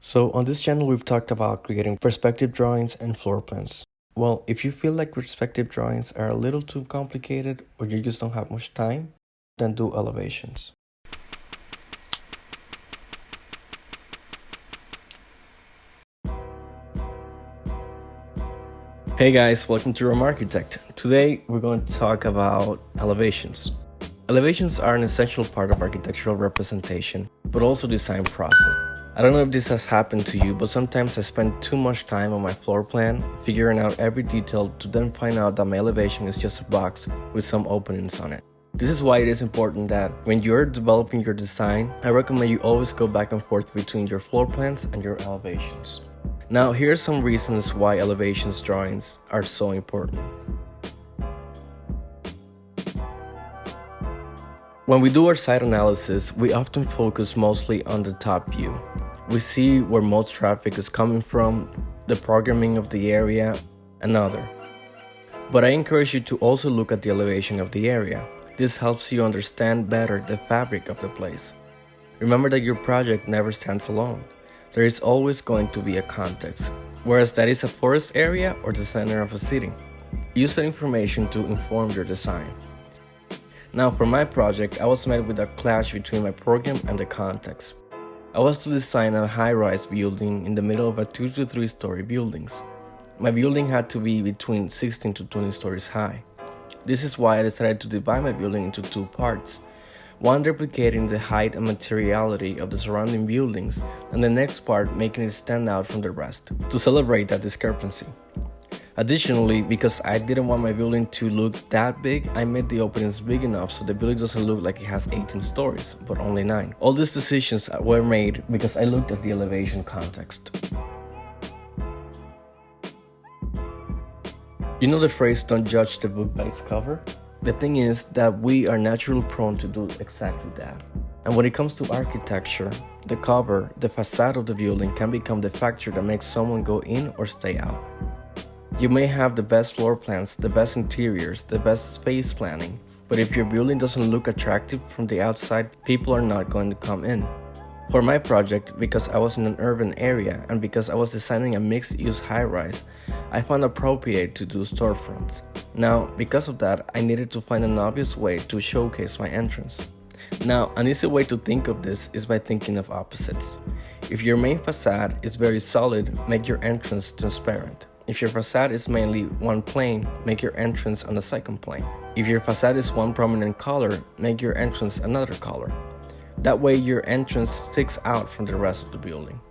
So on this channel, we've talked about creating perspective drawings and floor plans. Well, if you feel like perspective drawings are a little too complicated or you just don't have much time, then do elevations. Hey guys, welcome to Room Architect. Today we're going to talk about elevations. Elevations are an essential part of architectural representation, but also design process. I don't know if this has happened to you, but sometimes I spend too much time on my floor plan, figuring out every detail to then find out that my elevation is just a box with some openings on it. This is why it is important that when you're developing your design, I recommend you always go back and forth between your floor plans and your elevations. Now, here are some reasons why elevations drawings are so important. When we do our site analysis, we often focus mostly on the top view. We see where most traffic is coming from, the programming of the area, and other. But I encourage you to also look at the elevation of the area. This helps you understand better the fabric of the place. Remember that your project never stands alone. There is always going to be a context, whereas that is a forest area or the center of a city. Use that information to inform your design. Now, for my project, I was met with a clash between my program and the context. I was to design a high-rise building in the middle of a 2 to 3 story buildings. My building had to be between 16 to 20 stories high. This is why I decided to divide my building into two parts. One replicating the height and materiality of the surrounding buildings, and the next part making it stand out from the rest, to celebrate that discrepancy. Additionally, because I didn't want my building to look that big, I made the openings big enough so the building doesn't look like it has 18 stories, but only 9. All these decisions were made because I looked at the elevation context. You know the phrase, don't judge the book by its cover? The thing is that we are naturally prone to do exactly that. And when it comes to architecture, the cover, the facade of the building can become the factor that makes someone go in or stay out. You may have the best floor plans, the best interiors, the best space planning, but if your building doesn't look attractive from the outside, people are not going to come in. For my project, because I was in an urban area and because I was designing a mixed-use high-rise, I found appropriate to do storefronts. Now, because of that, I needed to find an obvious way to showcase my entrance. Now, an easy way to think of this is by thinking of opposites. If your main facade is very solid, make your entrance transparent. If your facade is mainly one plane, make your entrance on the second plane. If your facade is one prominent color, make your entrance another color. That way your entrance sticks out from the rest of the building.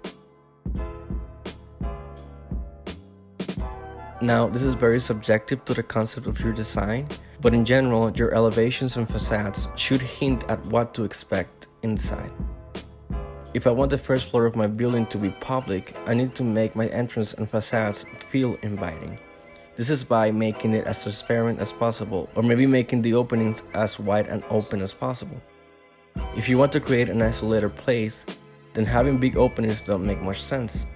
Now, this is very subjective to the concept of your design, but in general, your elevations and facades should hint at what to expect inside. If I want the first floor of my building to be public, I need to make my entrance and facades feel inviting. This is by making it as transparent as possible, or maybe making the openings as wide and open as possible. If you want to create an isolated place, then having big openings don't make much sense.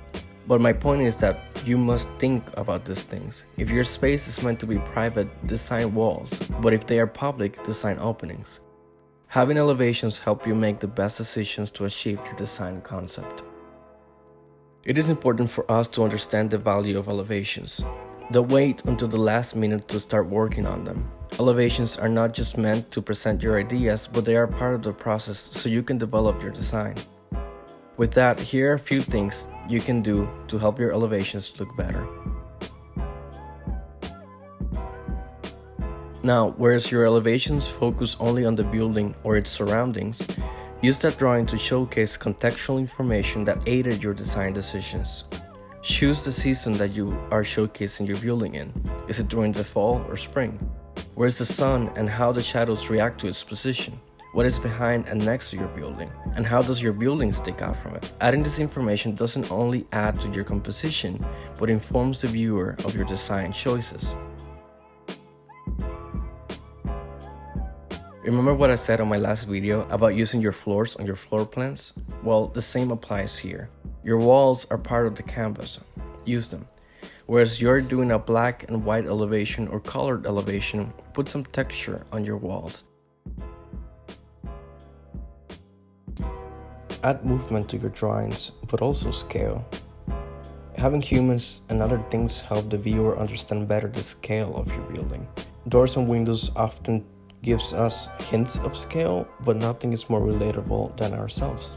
But my point is that you must think about these things. If your space is meant to be private, design walls, but if they are public, design openings. Having elevations help you make the best decisions to achieve your design concept. It is important for us to understand the value of elevations. Don't wait until the last minute to start working on them. Elevations are not just meant to present your ideas, but they are part of the process so you can develop your design. With that, here are a few things you can do to help your elevations look better. Now, whereas your elevations focus only on the building or its surroundings, use that drawing to showcase contextual information that aided your design decisions. Choose the season that you are showcasing your building in. Is it during the fall or spring? Where is the sun and how the shadows react to its position? What is behind and next to your building? And how does your building stick out from it? Adding this information doesn't only add to your composition, but informs the viewer of your design choices. Remember what I said on my last video about using your floors on your floor plans? Well, the same applies here. Your walls are part of the canvas. Use them. Whereas you're doing a black and white elevation or colored elevation, put some texture on your walls. Add movement to your drawings, but also scale. Having humans and other things help the viewer understand better the scale of your building. Doors and windows often gives us hints of scale, but nothing is more relatable than ourselves.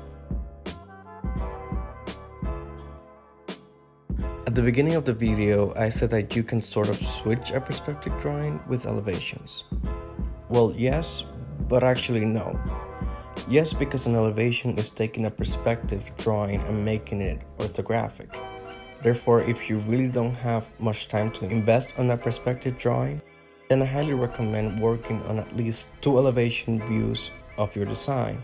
At the beginning of the video, I said that you can sort of switch a perspective drawing with elevations. Well, yes, but actually no. Yes, because an elevation is taking a perspective drawing and making it orthographic. Therefore, if you really don't have much time to invest on a perspective drawing, then I highly recommend working on at least 2 elevation views of your design.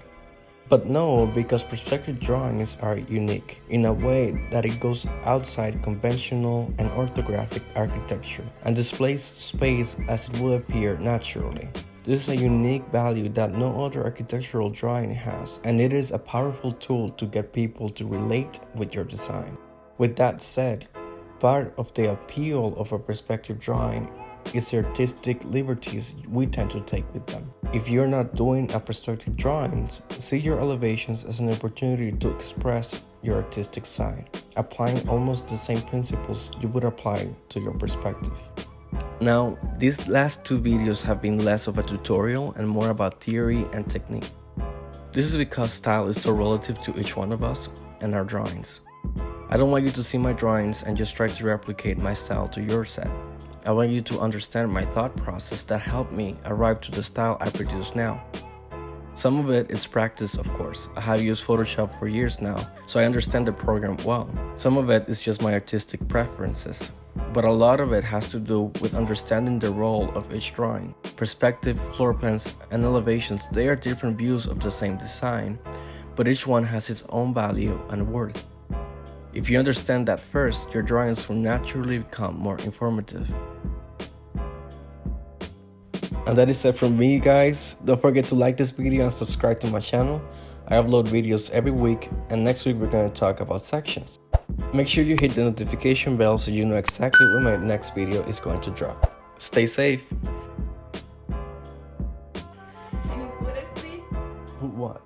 But no, because perspective drawings are unique in a way that it goes outside conventional and orthographic architecture and displays space as it would appear naturally. This is a unique value that no other architectural drawing has, and it is a powerful tool to get people to relate with your design. With that said, part of the appeal of a perspective drawing is the artistic liberties we tend to take with them. If you're not doing a perspective drawings, see your elevations as an opportunity to express your artistic side, applying almost the same principles you would apply to your perspective. Now, these last 2 videos have been less of a tutorial and more about theory and technique. This is because style is so relative to each one of us and our drawings. I don't want you to see my drawings and just try to replicate my style to your set. I want you to understand my thought process that helped me arrive to the style I produce now. Some of it is practice, of course. I have used Photoshop for years now, so I understand the program well. Some of it is just my artistic preferences, but a lot of it has to do with understanding the role of each drawing. Perspective, floor plans, and elevations, they are different views of the same design, but each one has its own value and worth. If you understand that first, your drawings will naturally become more informative. And that is it from me, guys. Don't forget to like this video and subscribe to my channel. I upload videos every week, and next week we're going to talk about sections. Make sure you hit the notification bell so you know exactly when my next video is going to drop. Stay safe. Can you put it, please? Put what?